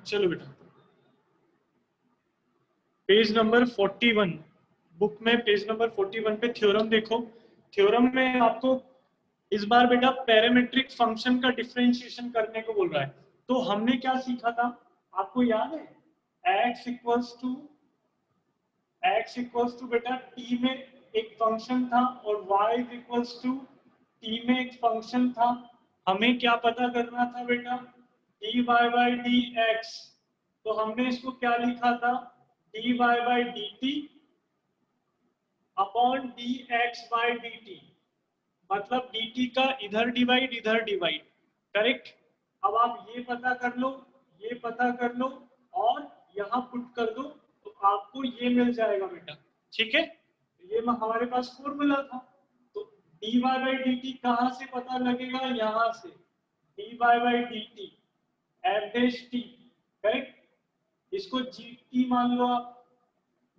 चलो बेटा, page number 41 book में पेज नंबर 41 पे थ्योरम देखो। थ्योरम में आपको इस बार बेटा पैरामीट्रिक फंक्शन का डिफरेंशिएशन करने को बोल रहा है। तो हमने क्या सीखा था आपको याद है? x इक्वल्स टू बेटा t में एक फंक्शन था और y इक्वल्स टू t में एक फंक्शन था। हमें क्या पता करना था बेटा? dy by dx। तो हमने इसको क्या लिखा था? dy by dt upon dx by dt, मतलब dt का इधर डिवाइड, करेक्ट। अब आप ये पता कर लो, ये पता कर लो और यहाँ पुट कर दो तो आपको ये मिल जाएगा बेटा, ठीक है। ये हमारे पास फॉर्मूला था। तो dy बाई dt कहाँ से पता लगेगा? यहाँ से dy by dt f dash t, correct. इसको gt मान लो आप।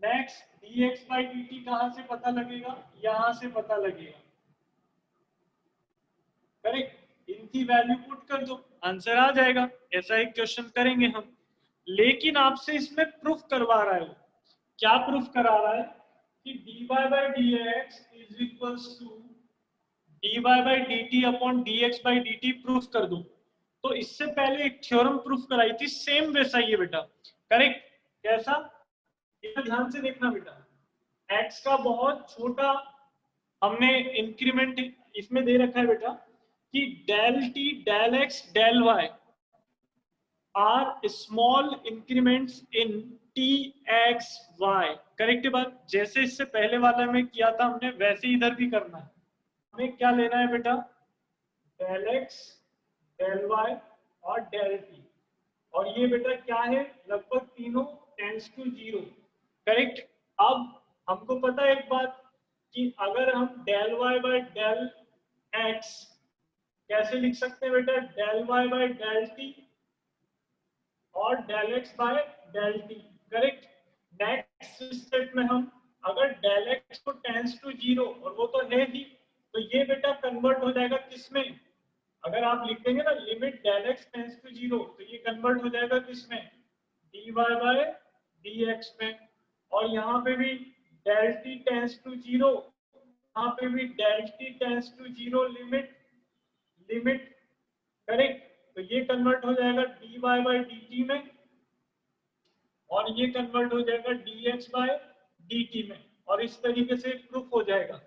नेक्स्ट dx बाई dt कहाँ से पता लगेगा? यहाँ से पता लगेगा, करेक्ट। इनकी वैल्यू पुट कर दो, आंसर आ जाएगा। ऐसा एक क्वेश्चन करेंगे हम, लेकिन आपसे इसमें प्रूफ करवा रहा है वो। क्या प्रूफ करा रहा है? कि dy by dx is equals to dy by dt upon dx by dt proof कर दो। तो इससे पहले एक थ्योरम प्रूफ कराई थी, सेम वैसा ही है बेटा, करेक्ट। कैसा? ये ध्यान से देखना बेटा, x का बहुत छोटा हमने इंक्रीमेंट इसमें दे रखा है बेटा कि del t del x del y are small increments in t x y, correct बात। जैसे इससे पहले वाला में किया था हमने, वैसे इधर भी करना है। हमें क्या लेना है बेटा? डेल एक्स डेल वाई और डेल टी, और ये बेटा क्या है? लगभग तीनों टेंड्स टू 0, करेक्ट। अब हमको पता है एक बात कि अगर हम del Y by del X कैसे लिख सकते हैं बेटा? Del Y by del T और del X by del T, correct. Next step में हम अगर डेल एक्स को टेंड्स टू 0, और वो तो है ही, तो ये बेटा कन्वर्ट हो जाएगा किसमें? अगर आप लिख देंगे ना limit del x tends to 0, तो ये कन्वर्ट हो जाएगा किसमें? dy बाय dx में। और यहाँ पे भी डेल टी टेंड्स टू 0, यहाँ पे भी del t tends to 0 limit, correct. तो ये कन्वर्ट हो जाएगा dy बाई dt में, और ये कन्वर्ट हो जाएगा dx बाय dt में, और इस तरीके से प्रूफ हो जाएगा।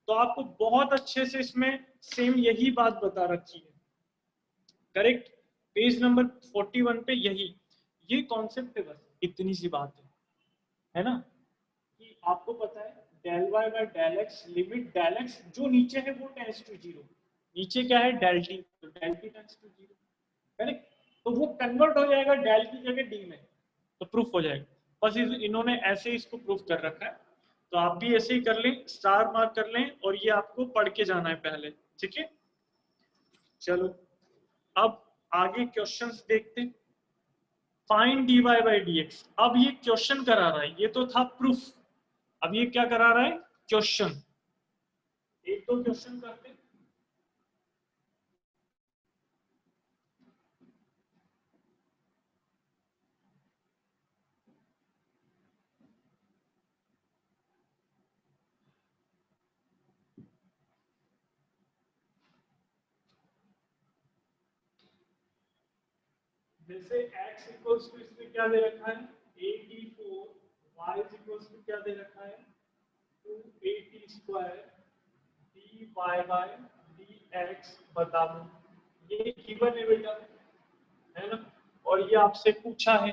तो आपको बहुत अच्छे से इसमें सेम यही बात बता रखी है, करेक्ट। पेज नंबर 41 पे ये कॉन्सेप्ट है, बस इतनी सी बात है ना, कि आपको पता है del y by del x limit del x जो नीचे है वो टेंड्स टू 0, नीचे क्या है? डेल टी, तो del t tends to 0, correct. तो वो कन्वर्ट हो जाएगा डेल की जगह डी में, तो प्रूफ हो जाएगा। बस इन्होंने ऐसे इसको प्रूफ कर रखा है, तो आप भी ऐसे ही कर लें, स्टार मार्क कर लें, और ये आपको पढ़ के जाना है पहले, ठीक है। चलो अब आगे क्वेश्चंस देखते हैं। Find dy by dx। अब ये क्वेश्चन करा रहा है, ये तो था प्रूफ, अब ये क्या करा रहा है? क्वेश्चन। एक तो क्वेश्चन करते हैं। जैसे x इक्वल्स टू इसमें क्या दे रखा है? 84, y इक्वल्स टू क्या दे रखा है? 280 स्क्वायर dy बाय dx बता दो। ये गिवन है बेटा, है ना, और ये आपसे पूछा है।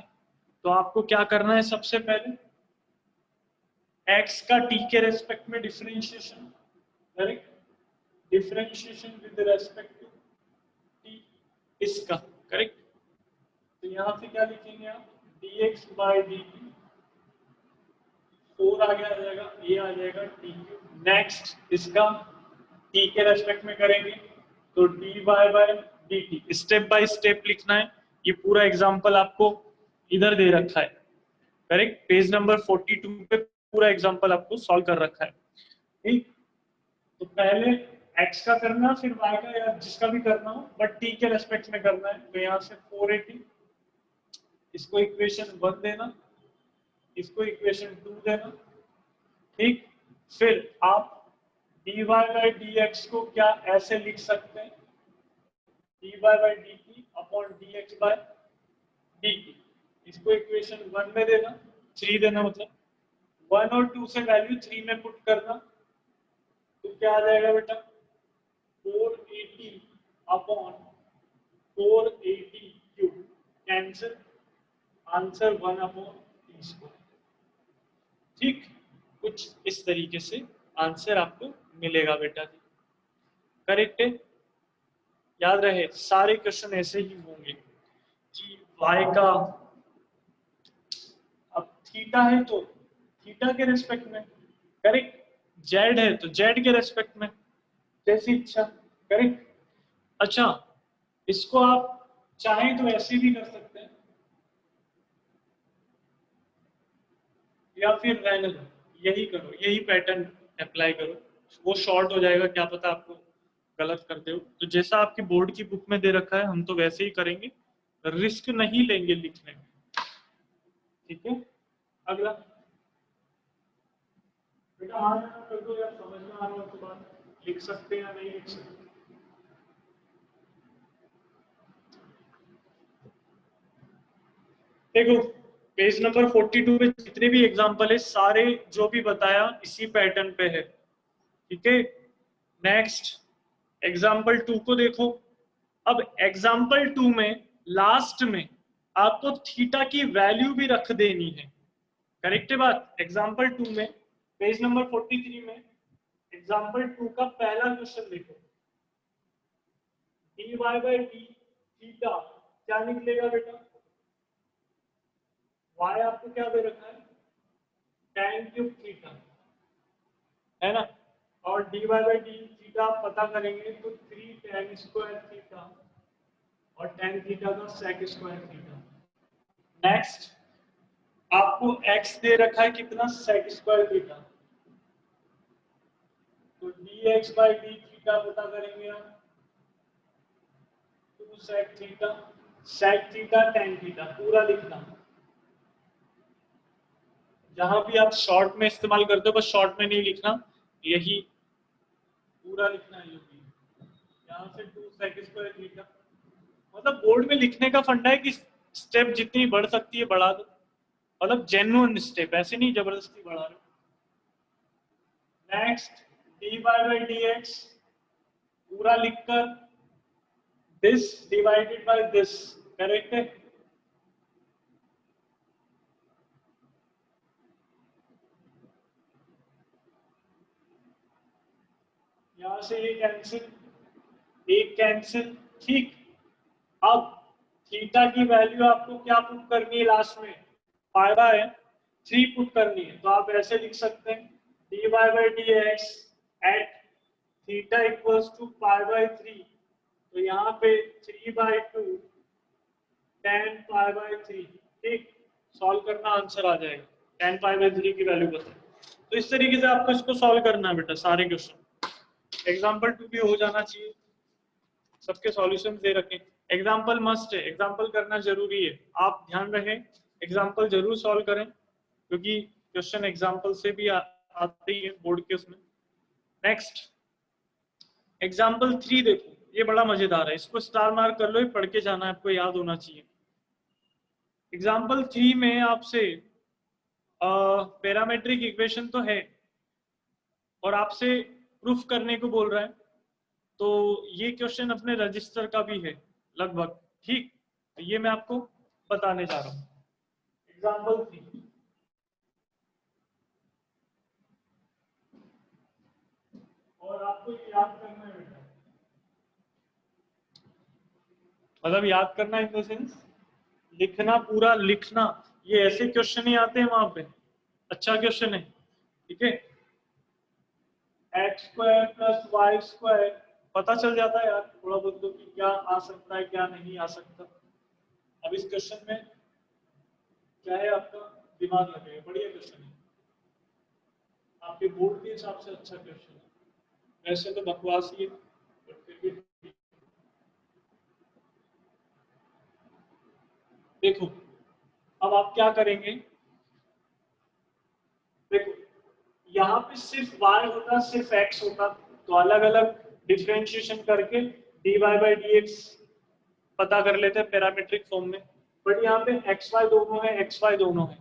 तो आपको क्या करना है? सबसे पहले x का t के रेस्पेक्ट में differentiation, correct. Differentiation with respect to t इसका, करेक्ट। तो यहाँ से क्या लिखेंगे आप? dx बाई dt 4 आगे आ जाएगा, ये आ जाएगा t क्यूब। नेक्स्ट इसका t के रेस्पेक्ट में करेंगे तो dy by dt, step by step लिखना है। ये पूरा एग्जांपल आपको इधर दे रखा है, करेक्ट। पेज नंबर 42 पे पूरा एग्जांपल आपको सॉल्व कर रखा है, ठीक। तो पहले x का करना, फिर y का, या जिसका भी करना हो, बट t के रेस्पेक्ट में करना है। तो यहाँ से 480 इसको इक्वेशन 1 देना, इसको इक्वेशन 2 देना, ठीक। फिर आप dy बाई dx को क्या ऐसे लिख सकते हैं, dy by dt upon dx by dt। इसको इक्वेशन 1 में देना, 3 देना, मतलब 1 और 2 से वैल्यू 3 में पुट करना, तो क्या आ जाएगा बेटा 480 upon 480 cube, cancel, answer 1 upon T square. ठीक, कुछ इस तरीके से आंसर आपको मिलेगा बेटा जी। करेक्ट है, याद रहे सारे क्वेश्चन ऐसे ही होंगे कि y का, अब थीटा है तो थीटा के रेस्पेक्ट में, करेक्ट, जेड है तो जेड के रेस्पेक्ट में, जैसी इच्छा, करेक्ट। अच्छा, इसको आप चाहें तो ऐसे भी कर सकते हैं, या फिर रहने दो, यही करो, यही पैटर्न अप्लाई करो, वो शॉर्ट हो जाएगा, क्या पता आपको गलत करते हो। तो जैसा आपकी बोर्ड की बुक में दे रखा है हम तो वैसे ही करेंगे, रिस्क नहीं लेंगे लिखने में, ठीक है। अगला बेटा हाँ कर दो यार, समझ में आ रहा हो तो बात, लिख सकते हैं या नहीं लिख सकते। देखो पेज नंबर 42 पे जितने भी एग्जांपल है सारे जो भी बताया इसी पैटर्न पे है, ठीक है। नेक्स्ट एग्जांपल 2 को देखो। अब एग्जांपल 2 में लास्ट में आपको थीटा की वैल्यू भी रख देनी है, करेक्ट है बात। एग्जांपल 2 में पेज नंबर 43 में एग्जांपल 2 का पहला क्वेश्चन देखो, dy बाई डी थीटा क्या निकलेगा बेटा, y आपको क्या दे रखा है tan क्यूब थीटा, है ना, और dy बाई डी थीटा आप पता करेंगे तो 3 tan स्क्वायर थीटा और tan थीटा का sec स्क्वायर थीटा। नेक्स्ट आपको x दे रखा है कितना, sec स्क्वायर थीटा, तो dx बाई डी थीटा पता करेंगे आप, 2 sec theta, sec theta tan theta पूरा लिखना। जहां भी आप शॉर्ट में इस्तेमाल करते हो बस शॉर्ट में नहीं लिखना, यही पूरा लिखना है, यहाँ से 2 sec स्क्वायर थीटा। मतलब बोर्ड में लिखने का फंडा है कि स्टेप जितनी बढ़ सकती है बढ़ा दो, मतलब जेन्युइन स्टेप, ऐसे नहीं जबरदस्ती बढ़ा रहे। नेक्स्ट dy बाई dx पूरा लिखकर this divided by this, correct है। यहां से ये कैंसिल, एक कैंसिल, ठीक। अब थीटा की वैल्यू आपको क्या पुट करनी है लास्ट में, फायदा है 3 पुट करनी है, तो आप ऐसे लिख सकते हैं dy by dx at theta equals to pi by 3, तो यहाँ पे 3/2 tan पाई बाई 3, ठीक। सॉल्व करना आंसर आ जाएगा, tan पाई बाई 3 की वैल्यू बताए। तो इस तरीके से आपको इसको सॉल्व करना है बेटा, सारे क्वेश्चन। एग्जाम्पल 2 भी हो जाना चाहिए, सबके सॉल्यूशन दे रखें। एग्जाम्पल मस्ट है, एग्जाम्पल करना जरूरी है, आप ध्यान रखें एग्जाम्पल जरूर सॉल्व करें, क्योंकि क्वेश्चन एग्जाम्पल से भी आते ही है बोर्ड के उसमें। नेक्स्ट एग्जाम्पल 3 देखो, ये बड़ा मजेदार है, इसको स्टार मार्क कर लो, ये पढ़ के जाना है, आपको याद होना चाहिए। एग्जाम्पल 3 में आपसे पैरामेट्रिक इक्वेशन तो है और आपसे प्रूफ करने को बोल रहा है, तो ये क्वेश्चन अपने रजिस्टर का भी है लगभग, ठीक। तो ये मैं आपको बताने जा रहा हूं। एग्जाम्पल 3, और आपको ये याद करना है बेटा, मतलब याद करना इन द सेंस लिखना, पूरा लिखना। ये ऐसे क्वेश्चन ही आते हैं वहां पे, अच्छा क्वेश्चन है, ठीक है। X square plus y square पता चल जाता है यार थोड़ा बहुत तो, कि क्या आ सकता है क्या नहीं आ सकता। अब इस क्वेश्चन में क्या है, आपका दिमाग लगेगा, बढ़िया क्वेश्चन है, आपके बोर्ड के हिसाब से अच्छा क्वेश्चन है, वैसे तो बकवास ही है बट फिर भी। देखो अब आप क्या करेंगे, देखो यहाँ पे सिर्फ y होता, सिर्फ x होता, तो अलग अलग डिफरेंशिएशन करके dy बाई dx पता कर लेते हैं पैरामीट्रिक फॉर्म में। बट यहाँ पे एक्स वाई दोनों है, एक्स वाई दोनों है,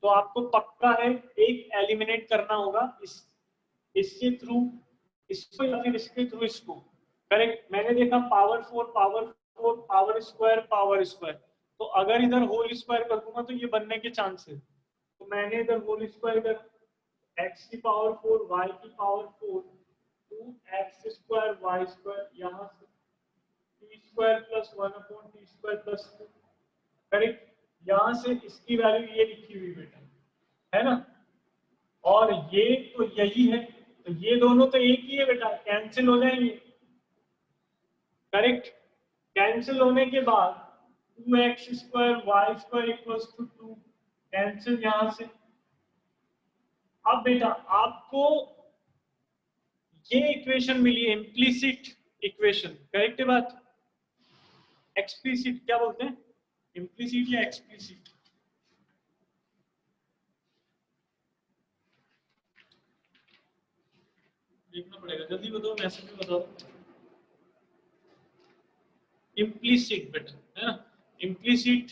तो आपको पक्का है एक एलिमिनेट करना होगा इसके थ्रू इसको या फिर इसके थ्रू इसको। करेक्ट, मैंने देखा पावर 4 पावर स्क्वायर, तो अगर इधर होल स्क्वायर कर दूंगा तो ये बनने के चांस है, तो मैंने इधर होल स्क्वायर कर एक्स की पावर 4 वाई की power 4 2x square Y square, यहाँ से T square plus 1/t²+2। Correct, यहां से इसकी वैल्यू ये लिखी हुई बेटा, है ना, और ये तो यही है, तो ये दोनों तो एक ही है बेटा, कैंसिल हो जाएंगे। करेक्ट, कैंसिल होने के बाद 2x² y² = 2 कैंसिल यहां से। अब बेटा आपको ये इक्वेशन मिली है, इम्प्लीसिट इक्वेशन। करेक्ट है बात, एक्सप्लिसिट क्या बोलते हैं, इम्प्लीसिट या एक्सप्लिसिट? देखना पड़ेगा, जल्दी बताओ, मैसेज में बताओ। इम्प्लीसिट बेटा, है ना, इम्प्लीसिट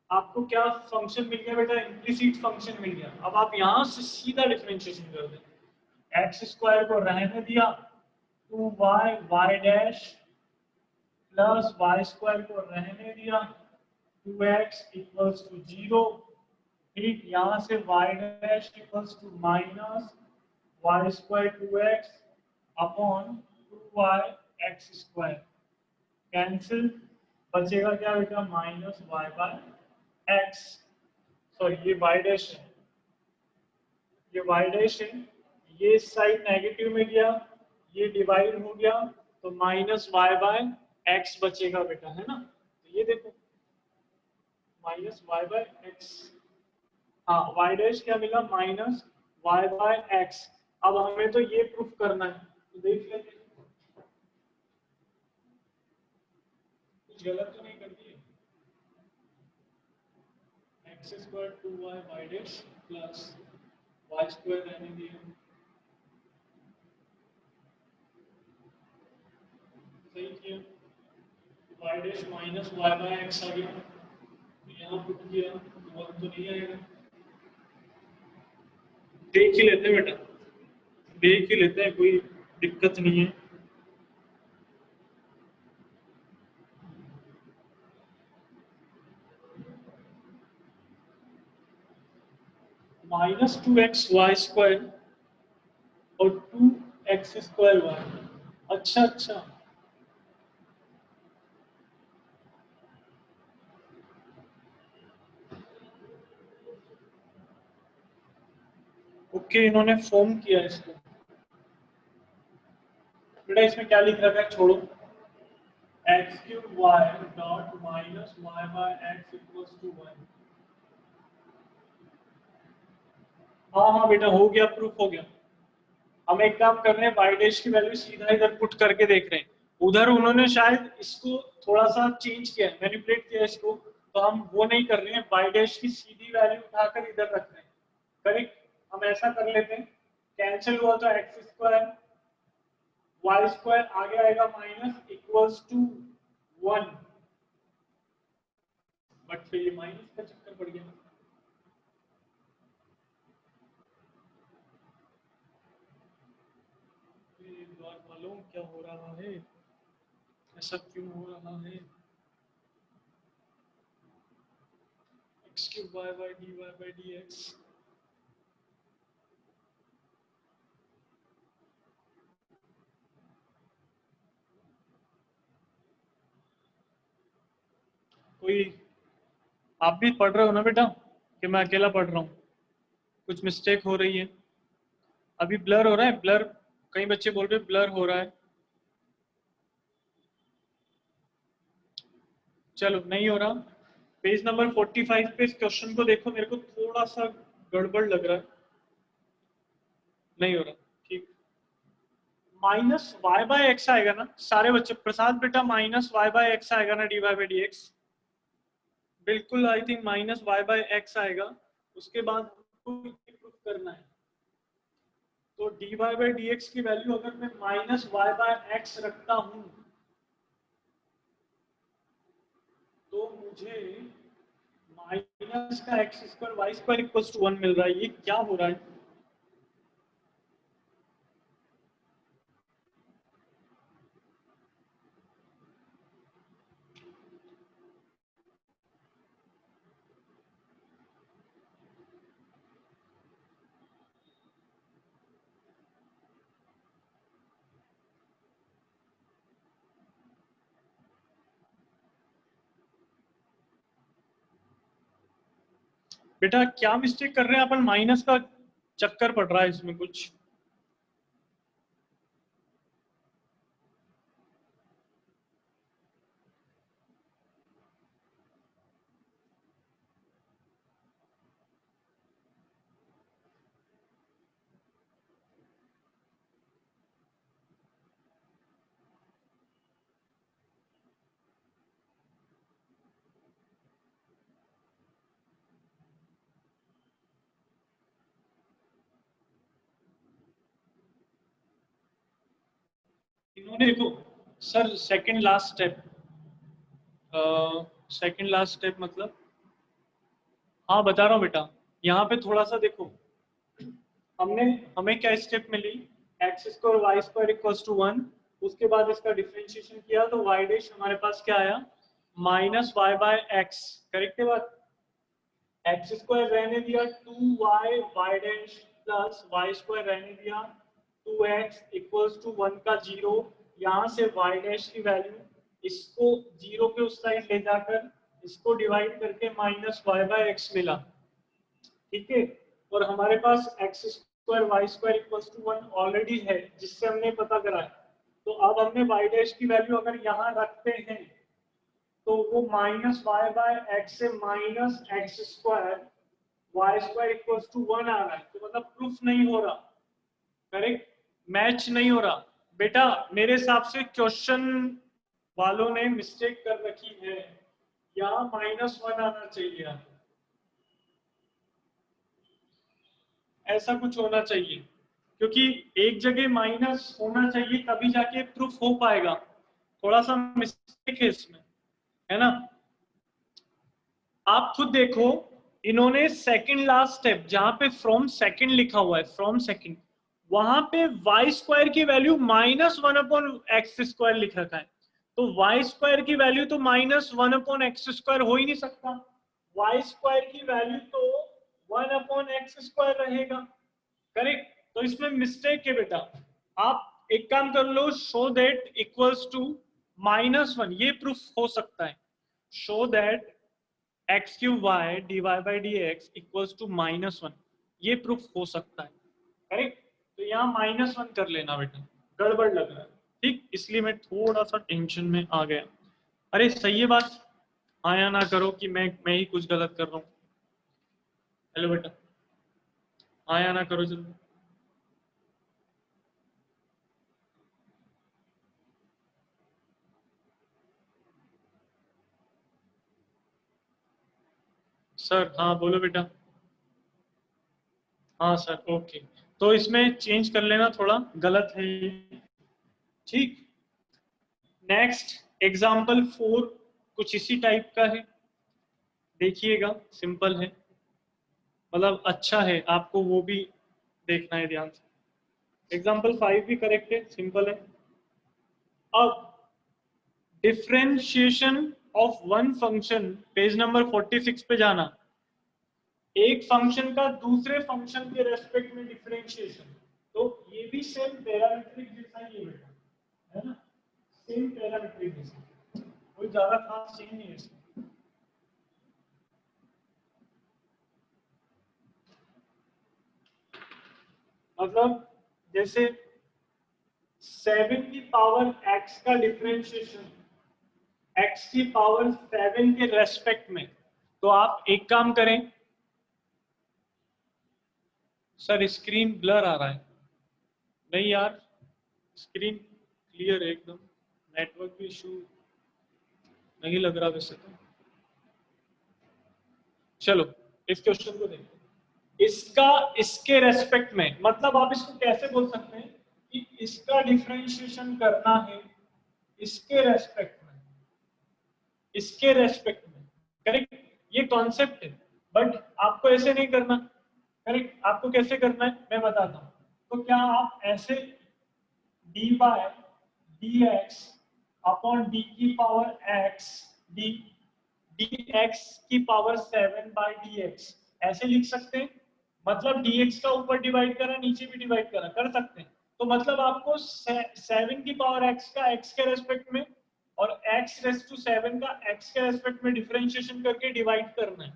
आपको क्या फंक्शन मिल गया बेटा, इम्प्लीसिट फंक्शन मिल गया। अब आप यहां से सीधा डिफरेंशिएशन कर दें, एक्स स्क्वायर को रहने दिया, 2y y dash plus y square को रहने दिया, 2x = 0। ठीक, यहाँ से y dash = minus y square 2x upon 2y x²। Cancel, बचेगा क्या बेटा, minus Y by x. Sorry ये वाई डैश है, ये वाई डैश है, ये साइड नेगेटिव में गया, ये डिवाइड हो गया, तो माइनस वाई बाय एक्स बचेगा बेटा, है ना। तो ये देखो माइनस वाई बाय एक्स, हाँ वाई डैश क्या मिला, माइनस वाई बाय एक्स। अब हमें तो ये प्रूफ करना है, तो देख लेते हैं कुछ गलत तो नहीं कर दिए। x² 2y y dash plus y² रहने दिए, सही किया, y dash minus Y by X आ गया, तो यहाँ पुट किया तो 1 तो नहीं आएगा। देख ही लेते हैं बेटा, देख ही लेते हैं, कोई दिक्कत नहीं है। -2xy² और 2x² y। अच्छा अच्छा, ओके, इन्होंने फॉर्म किया इसको बेटा। इसमें क्या लिख रखा है, छोड़ो, x³ y dot minus Y by x = 1। हाँ हाँ बेटा, हो गया, प्रूफ हो गया। हम एक काम कर रहे हैं, वाई डैश की वैल्यू सीधा इधर पुट करके देख रहे हैं। उधर उन्होंने शायद इसको थोड़ा सा चेंज किया, मैनिपुलेट किया इसको, तो हम वो नहीं कर रहे हैं, वाई डैश की सीधी वैल्यू उठाकर इधर रख रहे हैं। करेक्ट, हम ऐसा कर लेते हैं, कैंसिल हुआ तो x² y² आगे आएगा माइनस इक्वल्स टू 1, बट फिर ये माइनस का चक्कर पड़ गया। मालूम क्या हो रहा है, ऐसा क्यों हो रहा है। x³ y by dy by dx, कोई आप भी पढ़ रहे हो ना बेटा, कि मैं अकेला पढ़ रहा हूँ? कुछ मिस्टेक हो रही है? अभी ब्लर हो रहा है, ब्लर, कई बच्चे बोल रहे ब्लर हो रहा है। चलो नहीं हो रहा, पेज नंबर 45 पे इस क्वेश्चन को देखो, मेरे को थोड़ा सा गड़बड़ लग रहा है, नहीं हो रहा। ठीक, माइनस वाई बाय एक्स आएगा ना सारे बच्चे, प्रसाद बेटा माइनस वाई बाय एक्स आएगा ना D Y by D X. बिल्कुल I think minus Y by X आएगा, उसके बाद हमको प्रूफ करना है। तो D Y by D x की वैल्यू अगर मैं माइनस वाई बाय एक्स रखता हूं तो मुझे माइनस का x square Y square equal to 1 मिल रहा है। ये क्या हो रहा है? बेटा क्या मिस्टेक कर रहे हैं अपन? माइनस का चक्कर पड़ रहा है इसमें कुछ। इन्होंने देखो sir second last step, second last step मतलब, हाँ बता रहा हूँ बेटा, यहाँ पे थोड़ा सा देखो, हमने हमें क्या स्टेप मिली, x square Y square equals to 1, उसके बाद इसका डिफरेंशिएशन किया तो वाई डैश हमारे पास क्या आया, minus Y by x. Correct है बात? एक्स स्क्वायर रहने दिया 2y y dash plus y square रहने दिया 2x इक्वल्स टू 1 का 0। यहाँ से y डैश की वैल्यू इसको 0 के उस साइड ले जाकर इसको डिवाइड करके माइनस वाई बाय एक्स मिला। ठीक है, और हमारे पास X square Y square equals to 1 already है जिससे हमने पता करा है। तो अब हमने वाई डैश की वैल्यू अगर यहाँ रखते हैं तो वो माइनस वाई बाय एक्स से minus x square Y square equals to 1 आ रहा है। तो मतलब प्रूफ नहीं हो रहा, करेक्ट, मैच नहीं हो रहा। बेटा मेरे हिसाब से क्वेश्चन वालों ने मिस्टेक कर रखी है, यहाँ -1 आना चाहिए, ऐसा कुछ होना चाहिए, क्योंकि एक जगह माइनस होना चाहिए तभी जाके प्रूफ हो पाएगा। थोड़ा सा मिस्टेक है इसमें, है ना? आप खुद देखो, इन्होंने सेकंड लास्ट स्टेप जहां पे फ्रॉम सेकंड लिखा हुआ है, फ्रॉम सेकंड, वहां पे वाई स्क्वायर की वैल्यू -1/x² लिख रखा है। तो वाई स्क्वायर की वैल्यू तो -1/x² हो ही नहीं सकता। वाई स्क्वायर की वैल्यू तो 1/x² रहेगा। करेक्ट? तो इसमें मिस्टेक है बेटा। आप एक काम कर लो, शो दैट इक्वल्स टू -1, ये प्रूफ हो सकता है। Show that x cube y d Y by D x equals to -1, ये प्रूफ हो सकता है। करेक्ट? तो यहाँ -1 कर लेना बेटा, गड़बड़ लग रहा है। ठीक, इसलिए मैं थोड़ा सा टेंशन में आ गया। अरे सही है बात, आया ना करो कि मैं ही कुछ गलत कर रहा हूँ। हेलो बेटा, आया ना करो जल्दी। सर हाँ बोलो बेटा। हाँ सर ओके, तो इसमें चेंज कर लेना, थोड़ा गलत है ये। ठीक, नेक्स्ट एग्जाम्पल 4 कुछ इसी टाइप का है, देखिएगा, सिंपल है, मतलब अच्छा है, आपको वो भी देखना है ध्यान से। एग्जाम्पल 5 भी करेक्ट है, सिंपल है। अब differentiation of one function, page number 46 पे जाना। एक फंक्शन का दूसरे फंक्शन के रेस्पेक्ट में डिफरेंशिएशन, तो ये भी सेम पैरामीट्रिक जैसा ही है बेटा, है ना? सेम पैरामीट्रिक जैसा, कोई ज्यादा खास चीज नहीं है इसमें। मतलब जैसे 7 की पावर x का डिफरेंशिएशन x की पावर 7 के रेस्पेक्ट में, तो आप एक काम करें। सर स्क्रीन ब्लर आ रहा है। नहीं यार, स्क्रीन क्लियर है एकदम, नेटवर्क भी इशू नहीं लग रहा वैसे तो। चलो इस क्वेश्चन को देखो। इसका इसके रेस्पेक्ट में, मतलब आप इसको कैसे बोल सकते हैं कि इसका डिफरेंशिएशन करना है इसके रेस्पेक्ट में, इसके रेस्पेक्ट में, करेक्ट। ये कॉन्सेप्ट है, बट आपको ऐसे नहीं करना, करेक्ट। आपको कैसे करना है मैं बताता हूं। तो क्या आप ऐसे D by D X upon D की power X D D x की पावर 7/dx ऐसे लिख सकते हैं। मतलब dx का ऊपर डिवाइड करा नीचे भी डिवाइड करा कर सकते हैं। तो मतलब आपको 7 की पावर x का x के रेस्पेक्ट में और x रेस टू 7 का x के रेस्पेक्ट में डिफरेंशिएशन करके डिवाइड करना है।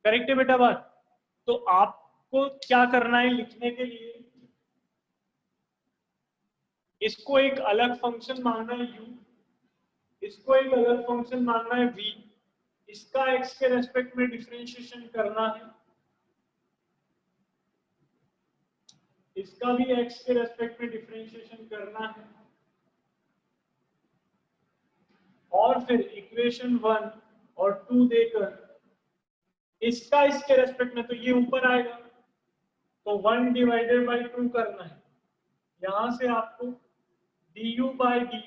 करेक्ट है बेटा बात। तो आपको क्या करना है लिखने के लिए, इसको एक अलग फंक्शन मानना है u, इसको एक अलग फंक्शन मानना है v, इसका x के रेस्पेक्ट में डिफरेंशिएशन करना है, इसका भी x के रेस्पेक्ट में डिफरेंशिएशन करना है, और फिर इक्वेशन 1 और 2 देकर इसका इसके रेस्पेक्ट में, तो ये ऊपर आएगा तो 1 डिवाइडेड बाई 2 करना है। यहां से आपको du बाई डी,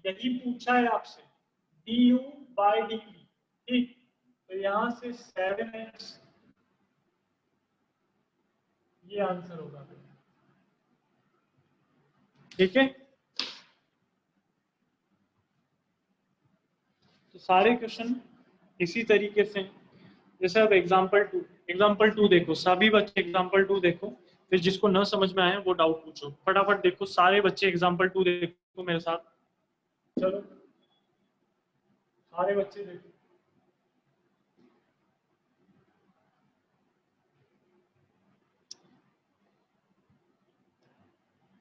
यही पूछा है आपसे, du बाई डी, ठीक। तो यहां से 7x, ये आंसर होगा, ठीक है। तो सारे क्वेश्चन इसी तरीके से, जैसे अब एग्जाम्पल टू देखो, सभी बच्चे एग्जाम्पल 2 देखो, फिर जिसको न समझ में आए वो डाउट पूछो। फटाफट देखो सारे बच्चे एग्जाम्पल 2 देखो मेरे साथ, चलो सारे बच्चे देखो।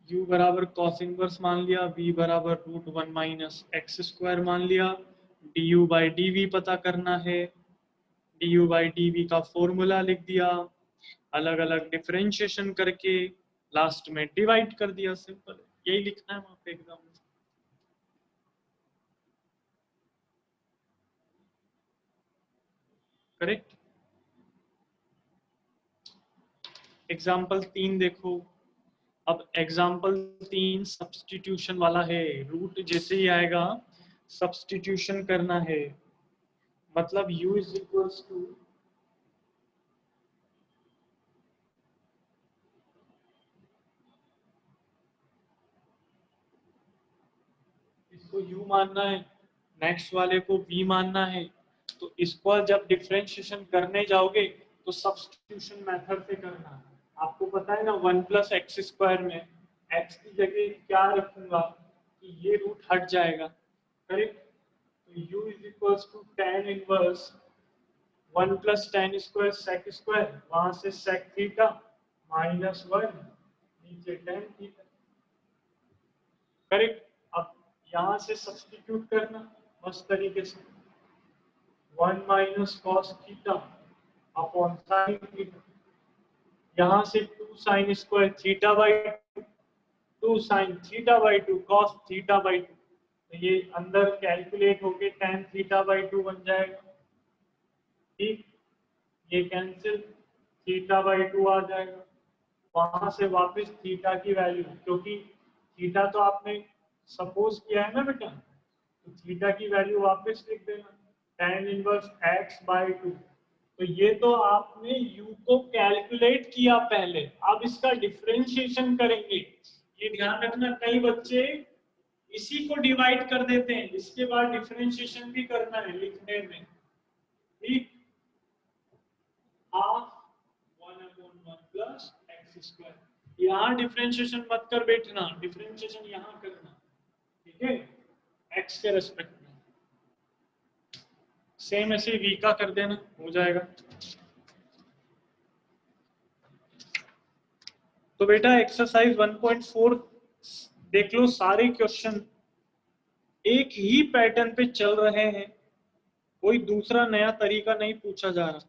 u बराबर cos इनवर्स मान लिया, v बराबर √1 माइनस एक्स स्क्वायर मान लिया, du बाई dv पता करना है, du बाई dv का फॉर्मूला लिख दिया, अलग अलग डिफरेंशिएशन करके लास्ट में डिवाइड कर दिया। सिंपल, यही लिखना है वहां पे एग्जाम में। करेक्ट। एग्जाम्पल 3 देखो। अब एग्जाम्पल 3 सब्स्टिट्यूशन वाला है, रूट जैसे ही आएगा सब्स्टिट्यूशन करना है। मतलब u इज इक्वल्स टू, इसको u मानना है, नेक्स्ट वाले को v मानना है। तो इसको जब डिफरेंशिएशन करने जाओगे तो सब्स्टिट्यूशन मेथड से करना है। आपको पता है ना 1 प्लस एक्स स्क्वायर में x की जगह क्या रखूंगा कि ये रूट हट जाएगा, करेक्ट। तो u is equals to tan inverse 1 plus tan square sec square, वहां से sec थीटा माइनस 1 नीचे tan थीटा, करेक्ट। अब यहां से सब्स्टिट्यूट करना मस्त तरीके से, 1 minus cos theta upon sine theta, यहां से 2 sine square theta by 2 sine theta by 2 cos theta by 2, तो ये अंदर कैलकुलेट होके tan थीटा बाई 2 बन जाएगा, ठीक। ये कैंसिल, थीटा बाई 2 आ जाएगा। वहां से वापस थीटा की वैल्यू, क्योंकि थीटा तो आपने सपोज किया है ना बेटा, तो थीटा की वैल्यू वापस लिख देना, tan इनवर्स x बाई 2। तो ये तो आपने u को कैलकुलेट किया पहले, अब इसका डिफरेंशिएशन करेंगे। ये ध्यान रखना, कई बच्चे इसी को डिवाइड कर देते हैं, इसके बाद डिफरेंशिएशन भी करना है लिखने में, ठीक। हाफ 1/1 प्लस एक्स स्क्वायर, यहाँ डिफरेंशिएशन मत कर बैठना, डिफरेंशिएशन यहाँ करना, ठीक है, एक्स के रेस्पेक्ट में। सेम ऐसे v का कर देना, हो जाएगा। तो बेटा एक्सरसाइज 1.4 देख लो, सारे क्वेश्चन एक ही पैटर्न पे चल रहे हैं, कोई दूसरा नया तरीका नहीं पूछा जा रहा।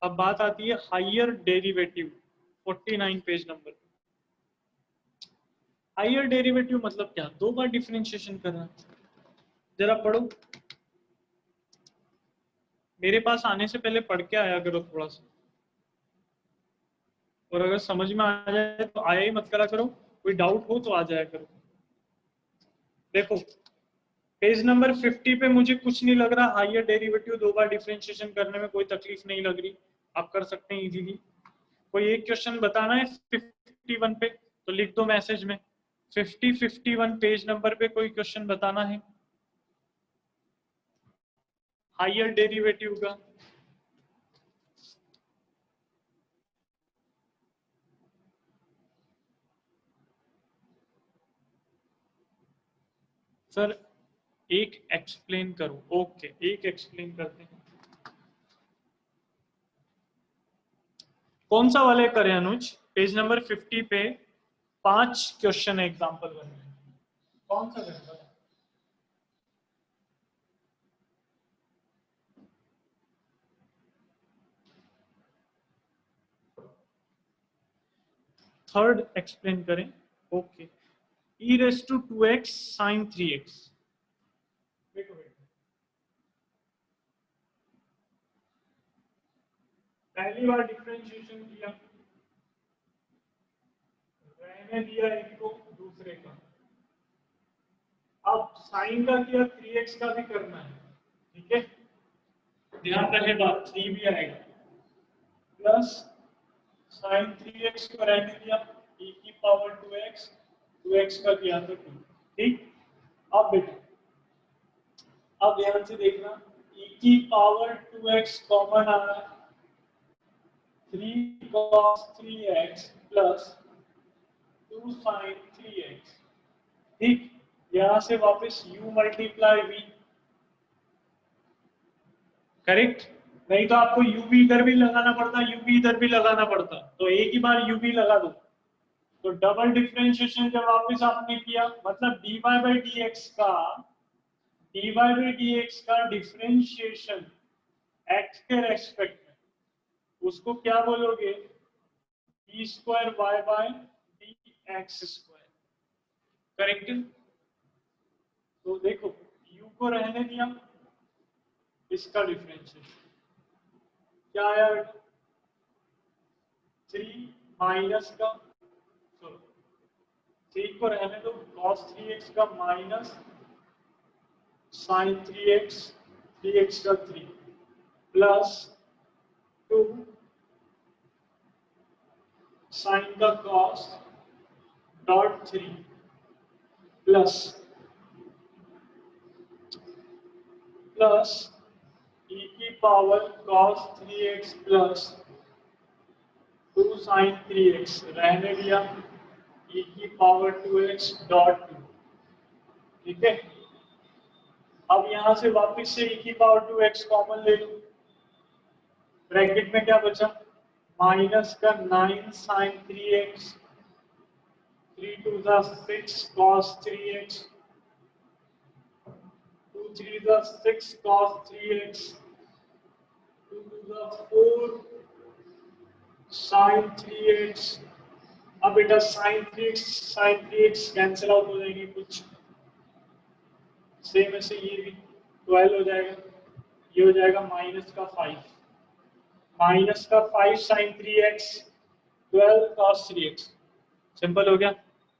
अब बात आती है higher derivative, 49 page number. Higher derivative मतलब क्या, दो बार डिफरेंशिएशन करना। जरा पढ़ो। मेरे पास आने से पहले पढ़ के आया करो थोड़ा सा, और अगर समझ में आ जाए तो आया ही मत करा करो, कोई डाउट हो तो आ जाया करो। देखो पेज नंबर 50 पे मुझे कुछ नहीं लग रहा, हायर डेरिवेटिव 2 बार डिफरेंशिएशन करने में कोई तकलीफ नहीं लग रही, आप कर सकते हैं इजीली। कोई एक क्वेश्चन बताना है 51 पे तो लिख दो मैसेज में, 51 पेज नंबर पे कोई क्वेश्चन बताना है हायर डेरिवेटिव का। सर एक एक्सप्लेन करो, ओके एक एक्सप्लेन करते हैं। कौन सा वाले करें अनुज? पेज नंबर 50 पे 5 क्वेश्चन एग्जांपल करने हैं, कौन सा करें? थर्ड एक्सप्लेन करें, okay. e raise to 2x sin 3x, पहली बार डिफरेंशिएशन किया, रहने दिया एक को दूसरे का, अब साइन का किया 3x का भी करना है, ठीक है, ध्यान रहे बात 3 भी आएगा, प्लस साइन 3x को रहने दिया, e की पावर 2x, 2x का किया तो 2, ठीक। अब बेटा अब ध्यान से देखना, e की पावर 2x कॉमन आ रहा है, 3 cos 3x plus 2 sin 3x, ठीक। यहां से वापस u मल्टीप्लाई v, करेक्ट, नहीं तो आपको u भी इधर भी लगाना पड़ता, u भी इधर भी लगाना पड़ता, तो एक ही बार u भी लगा दो। तो डबल डिफरेंशिएशन जब वापस आपने किया, मतलब dy by dx का डिफरेंशिएशन x के रेस्पेक्ट में, उसको क्या बोलोगे, d square y by dx square, correct. तो देखो u को रहने दिया, इसका डिफरेंशिएशन क्या आया बेटा, 3 माइनस का, 3 को रहने दो, cos 3x का माइनस sin 3x, 3x का 3 प्लस 2 sin का cos डॉट 3 प्लस e की power cos 3x plus 2 sin 3x रहने दिया, e की पावर 2x डॉट 2, ठीक है। अब यहां से वापस से e की पावर 2x कॉमन ले लो, ब्रैकेट में क्या बचा, माइनस का 9 sin 3x, 3 to the 6 cos 3x, 2 3 the 6 cos 3x, 2 to the 4 sin 3x। अब बेटा sin 3x कैंसिल आउट हो जाएंगे कुछ, सेम ऐसे ये भी 12 हो जाएगा, ये हो जाएगा माइनस का 5 sin 3x, 12 cos 3x, simple हो गया।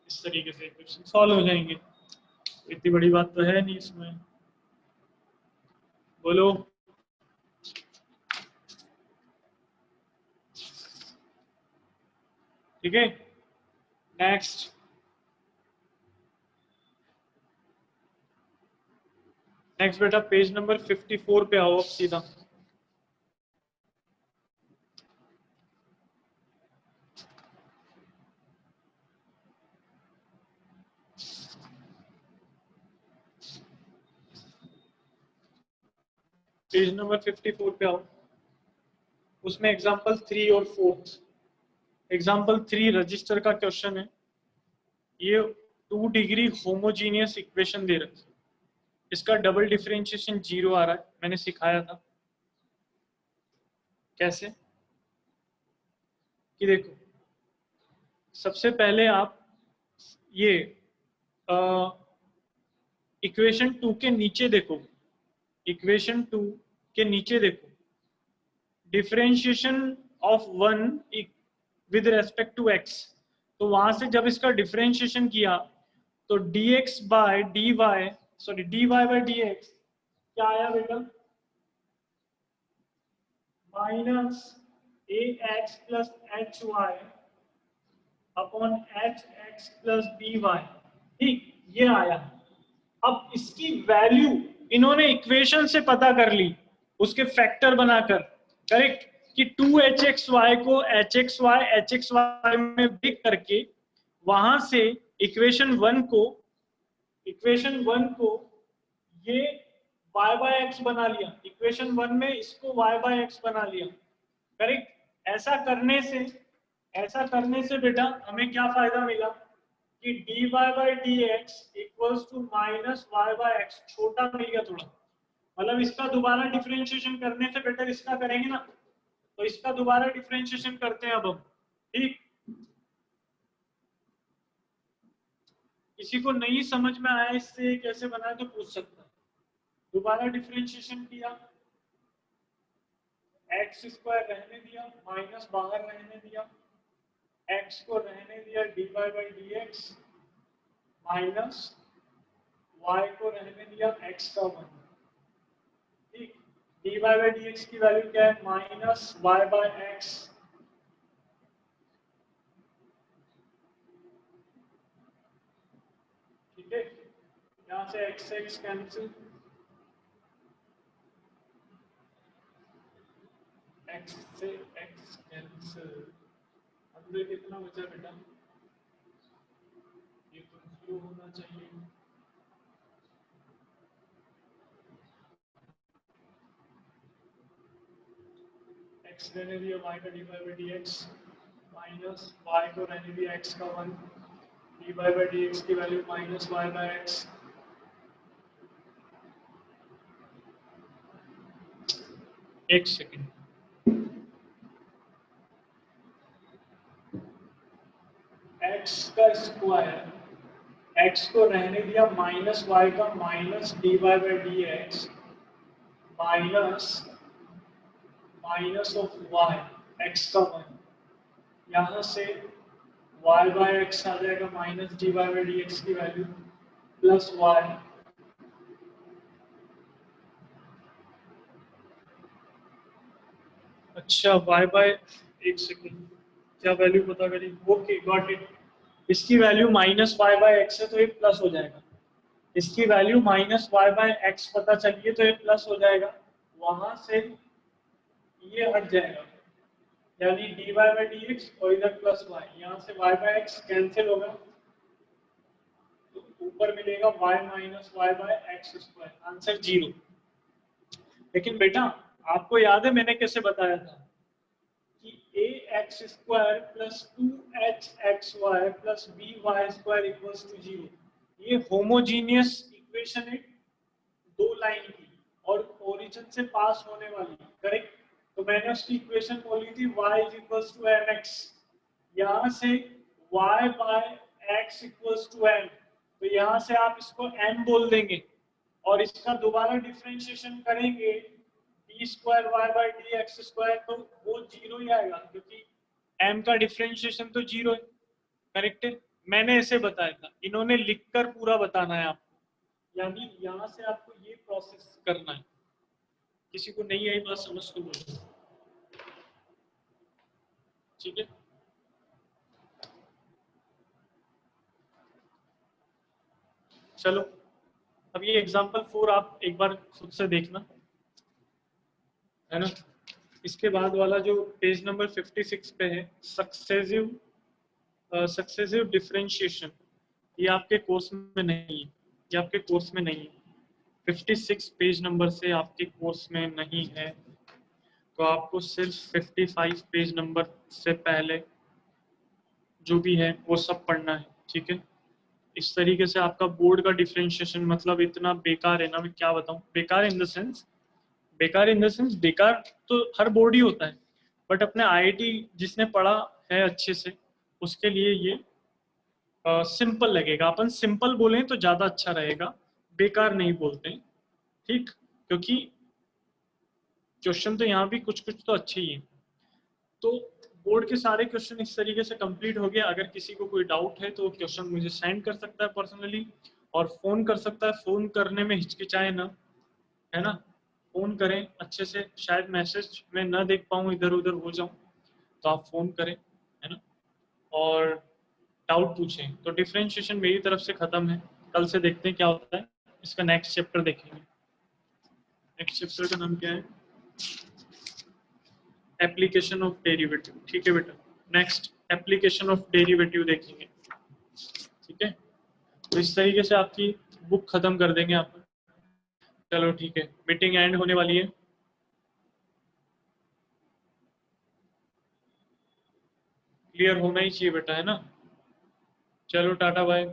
इस तरीके से क्वेश्चन सॉल्व हो जाएंगे, इतनी बड़ी बात तो है नहीं इसमें, बोलो। ठीक है, नेक्स्ट बेटा पेज नंबर 54 पे आओ आप सीधा। पेज नंबर 54 पे आओ, उसमें एग्जांपल 3 और 4, एग्जांपल 3 रजिस्टर का क्वेश्चन है, ये 2 डिग्री होमोजीनियस इक्वेशन दे रखी है, इसका डबल डिफरेंशिएशन 0 आ रहा है, मैंने सिखाया था कैसे, कि देखो सबसे पहले आप ये इक्वेशन 2 के नीचे देखो, इक्वेशन 2 के नीचे देखो, differentiation of 1 with respect to x, तो वहां से जब इसका डिफरेंशिएशन किया तो dx by dy, sorry dy by dx क्या आया बेटा, minus ax plus hy upon hx plus by, ठीक, ये आया। अब इसकी वैल्यू इन्होंने इक्वेशन से पता कर ली, उसके फैक्टर बनाकर, करेक्ट, कि 2hxy को hxy में ब्रेक करके वहां से इक्वेशन 1 को ये y बाय एक्स बना लिया, इक्वेशन 1 में इसको y बाय एक्स बना लिया, करेक्ट। ऐसा करने से बेटा हमें क्या फायदा मिला कि dy by dx equals to minus y by x, छोटा मिल गया थोड़ा, मतलब इसका दोबारा डिफरेंशिएशन करने से बेटर इसका करेंगे ना, तो इसका दोबारा डिफरेंशिएशन करते हैं अब हम, ठीक। किसी को नहीं समझ में आया इससे कैसे बनाए तो पूछ सकता है। दोबारा डिफरेंशिएशन किया, एक्स स्क्वायर रहने दिया, माइनस बाहर रहने दिया, एक्स को रहने दिया dy by D x, minus y को रहने दिया x का 1, ठीक। dy बाई डी एक्स की वैल्यू क्या है, माइनस y बाई एक्स, ठीक है। यहाँ से x कैंसिल, x से x कैंसिल, अंदर कितना बचा बेटा, ये तो 0 होना चाहिए, x रहने दिया y का dy by D x, minus y को रहने दिया x का 1, dy बाई डी एक्स की value minus y by x, एक सेकेंड, x का स्क्वायर, x को रहने दिया माइनस y का minus dy by D x, minus of y x का 1, यहाँ से y बाई एक्स आ जाएगा minus dy by D x की वैल्यू प्लस y, अच्छा y बाय, एक सेकेंड, क्या वैल्यू पता करी, ओके गॉट इट, इसकी value minus y by x है तो ये प्लस हो जाएगा, इसकी value minus y by x पता चलिए तो ये प्लस हो जाएगा, वहां से ये हट जाएगा, यानी dy बाई डी एक्स और इधर प्लस y, यहाँ से y बाय एक्स कैंसिल होगा तो ऊपर मिलेगा y minus Y by x square, answer 0। लेकिन बेटा आपको याद है मैंने कैसे बताया था कि ax square plus 2hxy plus by square equals to 0, ये होमोजीनियस इक्वेशन है दो लाइन की और ओरिजिन से पास होने वाली, करेक्ट। तो मैंने उसकी इक्वेशन बोली थी y is equals to mx, यहाँ से y by x equals to m, तो यहाँ से आप इसको m बोल देंगे और इसका दोबारा डिफरेंशिएशन करेंगे d square y by D x square, तो वो 0 ही आएगा क्योंकि m का डिफरेंशिएशन तो 0 है, करेक्ट है। मैंने ऐसे बताया था, इन्होंने लिखकर पूरा बताना है आपको, यानी यहाँ से आपको ये प्रोसेस करना है। किसी को नहीं आई बात समझ तो बोलो, ठीक है। चलो अब ये एग्जांपल 4 आप एक बार खुद से देखना, है ना। इसके बाद वाला जो पेज नंबर 56 पे है, सक्सेसिव डिफरेंशिएशन, ये आपके कोर्स में नहीं है, ये आपके कोर्स में नहीं है, 56 पेज नंबर से आपके कोर्स में नहीं है, तो आपको सिर्फ 55 पेज नंबर से पहले जो भी है वो सब पढ़ना है, ठीक है। इस तरीके से आपका बोर्ड का डिफरेंशिएशन मतलब इतना बेकार है ना, मैं क्या बताऊं, बेकार इन द सेंस, बेकार तो हर बोर्ड ही होता है, बट अपने आईआईटी जिसने पढ़ा है अच्छे से उसके लिए ये सिंपल लगेगा। अपन सिंपल बोलें तो ज्यादा अच्छा रहेगा, बेकार नहीं बोलते, ठीक। क्योंकि क्वेश्चन तो यहाँ भी कुछ कुछ तो अच्छे ही है। तो बोर्ड के सारे क्वेश्चन इस तरीके से कंप्लीट हो गया। अगर किसी को कोई डाउट है तो क्वेश्चन मुझे सेंड कर सकता है पर्सनली, और फोन कर सकता है। फोन करने में हिचकिचाए ना, है ना, फोन करें अच्छे से। शायद मैसेज में ना देख पाऊँ, इधर उधर हो जाऊं, तो आप फोन करें, है ना, और डाउट पूछें। तो डिफरेंशिएशन मेरी तरफ से खत्म है। कल से देखते हैं क्या होता है। इसका नेक्स्ट चैप्टर देखेंगे। नेक्स्ट चैप्टर का नाम क्या है? Application of derivative. ठीक है बेटा, नेक्स्ट एप्लीकेशन ऑफ डेरिवेटिव देखेंगे। ठीक है, तो इस तरीके से आपकी बुक खत्म कर देंगे आप। चलो ठीक है, मीटिंग एंड होने वाली है। क्लियर होना ही चाहिए बेटा, है ना। चलो टाटा बाय।